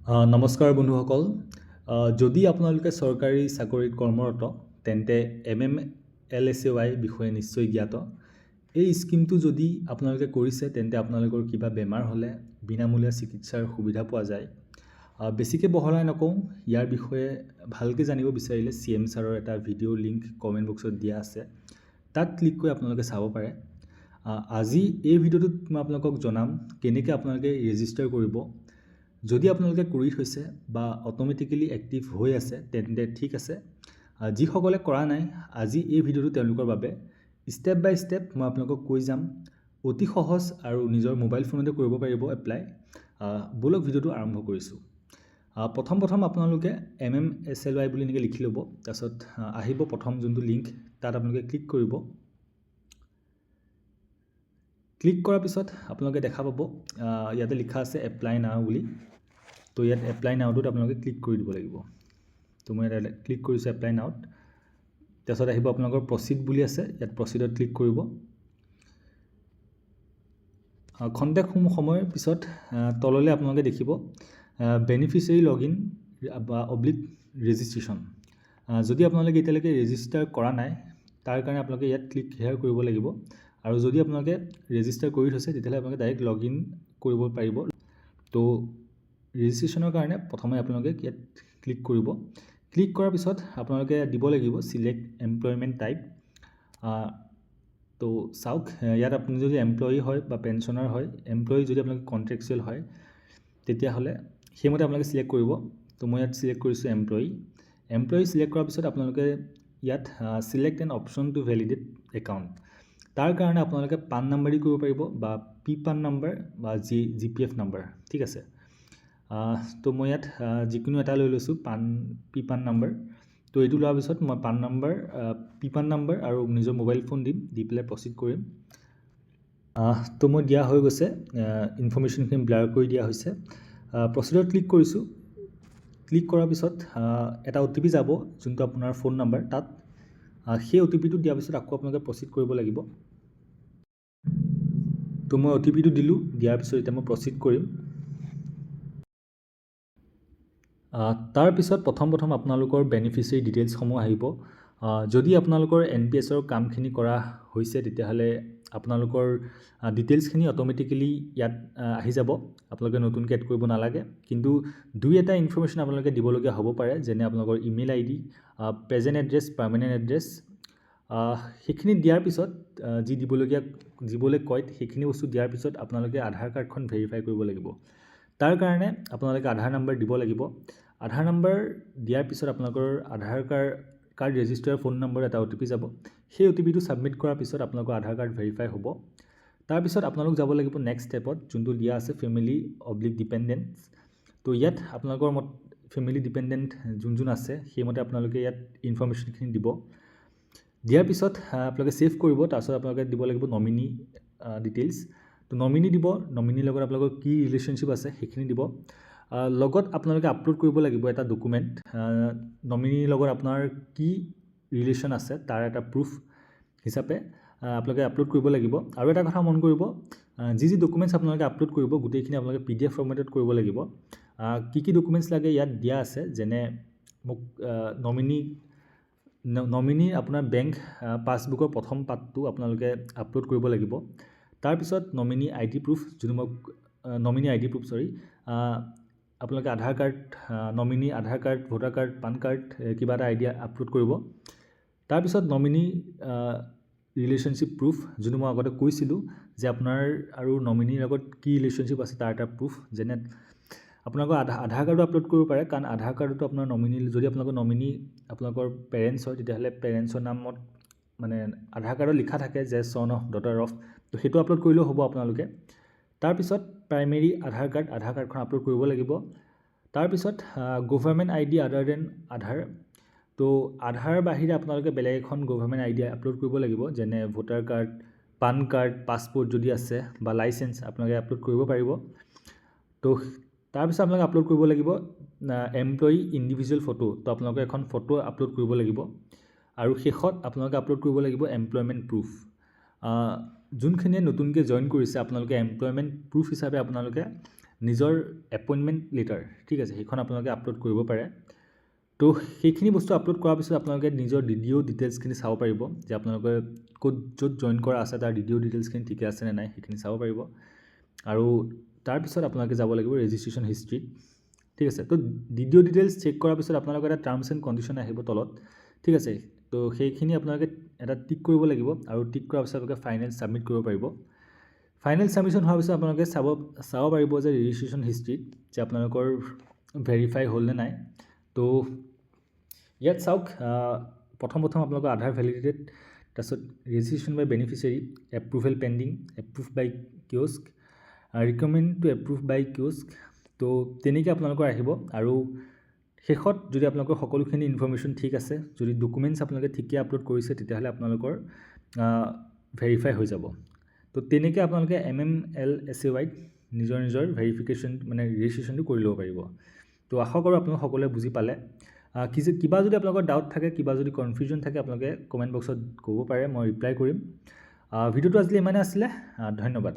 নমস্কাৰ বন্ধুসকল। যদি আপোনালোকে চৰকাৰী চাকৰিত কৰ্মৰত তেন্তে MMLSAY বিষয়ে নিশ্চয় জ্ঞাত। এই স্কিমটো যদি আপোনালোকে কৰিছে তেন্তে আপোনালোকৰ কিবা বেমাৰ হ'লে বিনামূলীয়া চিকিৎসাৰ সুবিধা পোৱা যায়। বেছিকৈ বহলাই নকওঁ, ইয়াৰ বিষয়ে ভালকৈ জানিব বিচাৰিলে CM ছাৰৰ এটা ভিডিঅ' লিংক কমেণ্ট বক্সত দিয়া আছে, তাত ক্লিক কৰি আপোনালোকে চাব পাৰে। আজি এই ভিডিঅ'টোত মই আপোনালোকক জনাম কেনেকৈ আপোনালোকে ৰেজিষ্টাৰ কৰিব। যদি আপোনালোকে কৰি থৈছে বা অট'মেটিকেলি এক্টিভ হৈ আছে তেন্তে ঠিক আছে। যিসকলে কৰা নাই, আজি এই ভিডিঅ'টো তেওঁলোকৰ বাবে। ষ্টেপ বাই ষ্টেপ মই আপোনালোকক কৈ যাম। অতি সহজ আৰু নিজৰ মোবাইল ফোনতে কৰিব পাৰিব এপ্লাই। ব'লক ভিডিঅ'টো আৰম্ভ কৰিছোঁ। প্ৰথম আপোনালোকে MMSLY বুলি এনেকৈ লিখি ল'ব। তাৰপিছত আহিব প্ৰথম যোনটো লিংক, তাত আপোনালোকে ক্লিক কৰিব। ক্লিক কৰাৰ পিছত আপোনালোকে দেখা পাব ইয়াতে লিখা আছে এপ্লাই নাও বুলি। তো ইয়াত এপ্লাই নাওটোত আপোনালোকে ক্লিক কৰি দিব লাগিব। তো মই ইয়াত ক্লিক কৰিছোঁ এপ্লাই নাওত। তাৰপিছত আহিব আপোনালোকৰ প্ৰচিড বুলি আছে, ইয়াত প্ৰচিডত ক্লিক কৰিব। খন্তেক সময়ৰ পিছত তললৈ আপোনালোকে দেখিব বেনিফিচিয়াৰী লগইন বা অব্লিক ৰেজিষ্ট্ৰেশ্যন। যদি আপোনালোকে এতিয়ালৈকে ৰেজিষ্টাৰ কৰা নাই, তাৰ কাৰণে আপোনালোকে ইয়াত ক্লিক হেয়াৰ কৰিব লাগিব। আৰু যদি আপোনালোকে ৰেজিষ্টাৰ কৰি থৈছে তেতিয়াহ'লে আপোনালোকে ডাইৰেক্ট লগইন কৰিব পাৰিব। তো ৰেজিষ্ট্ৰেশ্যনৰ কাৰণে প্ৰথমে আপোনালোকে ইয়াত ক্লিক কৰিব। ক্লিক কৰাৰ পিছত আপোনালোকে দিব লাগিব চিলেক্ট এমপ্লয়মেণ্ট টাইপ। তো চাওক, ইয়াত আপুনি যদি এমপ্লয়ী হয় বা পেঞ্চনাৰ হয়, এমপ্লয়ী যদি আপোনালোকে কণ্ট্ৰেকচুৱেল হয় তেতিয়াহ'লে সেইমতে আপোনালোকে চিলেক্ট কৰিব। তো মই ইয়াত চিলেক্ট কৰিছোঁ এমপ্লয়ী। এমপ্লয়ী চিলেক্ট কৰাৰ পিছত আপোনালোকে ইয়াত select an option to validate account. তাৰ কাৰণে আপোনালোকে পান নাম্বাৰ দি কৰিব পাৰিব বা PAN নাম্বাৰ বা GPF নাম্বাৰ, ঠিক আছে। তো মই ইয়াত যিকোনো এটা লৈ লৈছোঁ, PAN নাম্বাৰ। তো এইটো লোৱাৰ পিছত মই PAN নাম্বাৰ আৰু নিজৰ মোবাইল ফোন দি পেলাই প্ৰচিড কৰিম। তো মই দিয়া হৈ গৈছে, ইনফৰ্মেশ্যনখিনি ব্লাৰ কৰি দিয়া হৈছে। প্ৰচিডত ক্লিক কৰিছোঁ। ক্লিক কৰাৰ পিছত এটা OTP যাব, যোনটো আপোনাৰ ফোন নাম্বাৰ তাত। সেই OTPটো দিয়াৰ পিছত আকৌ আপোনালোকে প্ৰচিড কৰিব লাগিব। তো মই OTPটো দিলোঁ, দিয়াৰ পিছত এতিয়া মই প্ৰচিড কৰিম। তাৰপিছত প্ৰথম আপোনালোকৰ বেনিফিচিয়াৰী ডিটেইলছসমূহ আহিব। যদি আপোনালোকৰ NPSৰ কামখিনি কৰা হৈছে তেতিয়াহ'লে আপোনালোকৰ ডিটেইলছখিনি অট'মেটিকেলি ইয়াত আহি যাব, আপোনালোকে নতুনকৈ এড কৰিব নালাগে। কিন্তু দুই এটা ইনফৰ্মেশ্যন আপোনালোকে দিবলগীয়া হ'ব পাৰে, যেনে আপোনালোকৰ email ID, present address, permanent address. সেইখিনি দিয়াৰ পিছত দিবলৈ কয়, সেইখিনি বস্তু দিয়াৰ পিছত আপোনালোকে আধাৰ কাৰ্ডখন ভেৰিফাই কৰিব লাগিব। তাৰ কাৰণে আপোনালোকে আধাৰ নাম্বাৰ দিব লাগিব। আধাৰ নাম্বাৰ দিয়াৰ পিছত আপোনালোকৰ আধাৰ কাৰ্ড ৰেজিষ্টাৰ ফোন নম্বৰ এটা OTP যাব। সেই OTPটো ছাবমিট কৰাৰ পিছত আপোনালোকৰ আধাৰ কাৰ্ড ভেৰিফাই হ'ব। তাৰপিছত আপোনালোক যাব লাগিব নেক্সট ষ্টেপত, যোনটো দিয়া আছে ফেমিলি/ডিপেণ্ডেণ্টছ। তো ইয়াত আপোনালোকৰ ফেমিলি ডিপেণ্ডেণ্ট যোন আছে সেইমতে আপোনালোকে ইয়াত ইনফৰ্মেশ্যনখিনি দিব। দিয়াৰ পিছত আপোনালোকে ছেভ কৰিব। তাৰপিছত আপোনালোকে দিব লাগিব নমিনি ডিটেইলছ। তো নমিনি দিব, নমিনিৰ লগত আপোনালোকৰ কি ৰিলেশ্যনশ্বিপ আছে সেইখিনি দিব। লগত আপোনালোকে আপলোড কৰিব লাগিব এটা ডকুমেণ্ট, নমিনিৰ লগত আপোনাৰ কি ৰিলেশ্যন আছে তাৰ এটা প্ৰুফ হিচাপে আপোনালোকে আপলোড কৰিব লাগিব। আৰু এটা কথা মন কৰিব, যি ডকুমেণ্টছ আপোনালোকে আপলোড কৰিব গোটেইখিনি আপোনালোকে PDF ফৰ্মেটত কৰিব লাগিব। কি ডকুমেণ্টছ লাগে ইয়াত দিয়া আছে, যেনে মোক নমিনি আপোনাৰ বেংক পাছবুকৰ প্ৰথম পাতটো আপোনালোকে আপলোড কৰিব লাগিব। তাৰপিছত নমিনি ID প্ৰুফ, আপোনালোকে Aadhaar card, nominee Aadhaar card, voter card, PAN card, কিবা এটা ID আপলোড কৰিব। তাৰপিছত নমিনি ৰিলেশ্যনশ্বিপ প্ৰুফ, যোনটো মই আগতে কৈছিলোঁ যে আপোনাৰ আৰু নমিনিৰ লগত কি ৰিলেশ্যনশ্বিপ আছে তাৰ এটা প্ৰুফ, যেনে আপোনালোকৰ আধাৰ কাৰ্ডো আপলোড কৰিব পাৰে, কাৰণ আধাৰ কাৰ্ডতো আপোনাৰ নমিনি, যদি আপোনালোকৰ নমিনি আপোনালোকৰ পেৰেণ্টছ হয় তেতিয়াহ'লে পেৰেণ্টছৰ নামত মানে আধাৰ কাৰ্ডত লিখা থাকে যে চন অফ, ডটাৰ অফ, তো সেইটো আপলোড কৰিলেও হ'ব আপোনালোকে। তাৰপিছত প্ৰাইমেৰী আধাৰ কাৰ্ডখন আপলোড কৰিব লাগিব। তাৰপিছত গভৰ্ণমেণ্ট ID আদাৰ দেন আধাৰ। তো আধাৰ বাহিৰে আপোনালোকে বেলেগ এখন গভৰ্ণমেণ্ট ID আপলোড কৰিব লাগিব, যেনে voter card, PAN card, passport যদি আছে বা লাইচেঞ্চ আপোনালোকে আপলোড কৰিব পাৰিব। তো তাৰপিছত আপোনালোকে আপলোড কৰিব লাগিব এমপ্লয়ী ইণ্ডিভিজুৱেল ফটো। তো আপোনালোকে এখন ফটো আপলোড কৰিব লাগিব। আৰু শেষত আপোনালোকে আপলোড কৰিব লাগিব এমপ্লয়মেণ্ট প্ৰুফ। যোনখিনিয়ে নতুনকৈ জইন কৰিছে আপোনালোকে এমপ্লয়মেণ্ট প্ৰুফ হিচাপে আপোনালোকে নিজৰ এপইণ্টমেণ্ট লেটাৰ, ঠিক আছে, সেইখন আপোনালোকে আপলোড কৰিব পাৰে। তো সেইখিনি বস্তু আপলোড কৰাৰ পিছত আপোনালোকে নিজৰ DDO ডিটেইলছখিনি চাব পাৰিব যে আপোনালোকে য'ত জইন কৰা আছে তাৰ DDO ডিটেইলছখিনি ঠিকে আছে নে নাই সেইখিনি চাব পাৰিব। আৰু তাৰপিছত আপোনালোকে যাব লাগিব ৰেজিষ্ট্ৰেশ্যন হিষ্ট্ৰীত, ঠিক আছে। তো DDO ডিটেইলছ চেক কৰাৰ পিছত আপোনালোকৰ এটা টাৰ্মছ এণ্ড কণ্ডিশ্যন আহিব তলত, ঠিক আছে। তো সেইখিনি আপোনালোকে এটা টিক কৰিব লাগিব আৰু টিক কৰাৰ পিছত আপোনালোকে ফাইনেল ছাবমিট কৰিব পাৰিব। ফাইনেল ছাবমিশ্যন হোৱাৰ পিছত আপোনালোকে চাব পাৰিব যে ৰেজিষ্ট্ৰেশ্যন হিষ্ট্ৰীত যে আপোনালোকৰ ভেৰিফাই হ'ল নে নাই। তো ইয়াত চাওক, প্ৰথম আপোনালোকৰ আধাৰ ভেলিডেটেড, তাৰপিছত ৰেজিষ্ট্ৰেশ্যন বাই বেনিফিচিয়াৰী, এপ্ৰুভেল পেণ্ডিং, এপ্ৰুভ বাই কিয়স্ক, ৰিকমেণ্ড টু এপ্ৰুভ বাই কিয়স্ক। তো তেনেকৈ আপোনালোকৰ আহিব। আৰু শেষত যদি আপোনালোকৰ সকলোখিনি ইনফৰ্মেশ্যন ঠিক আছে, যদি ডকুমেণ্টছ আপোনালোকে ঠিকে আপলোড কৰিছে, তেতিয়াহ'লে আপোনালোকৰ ভেৰিফাই হৈ যাব। তো তেনেকৈ আপোনালোকে MMLSAYত নিজৰ ভেৰিফিকেশ্যন মানে ৰেজিষ্ট্ৰেশ্যনটো কৰি ল'ব পাৰিব। তো আশা কৰোঁ আপোনালোকে সকলোৱে বুজি পালে। কিবা যদি আপোনালোকৰ ডাউট থাকে, কিবা যদি কনফিউজন থাকে, আপোনালোকে কমেণ্ট বক্সত ক'ব পাৰে, মই ৰিপ্লাই কৰিম। ভিডিঅ'টো আজিলৈ ইমানে আছিলে, ধন্যবাদ।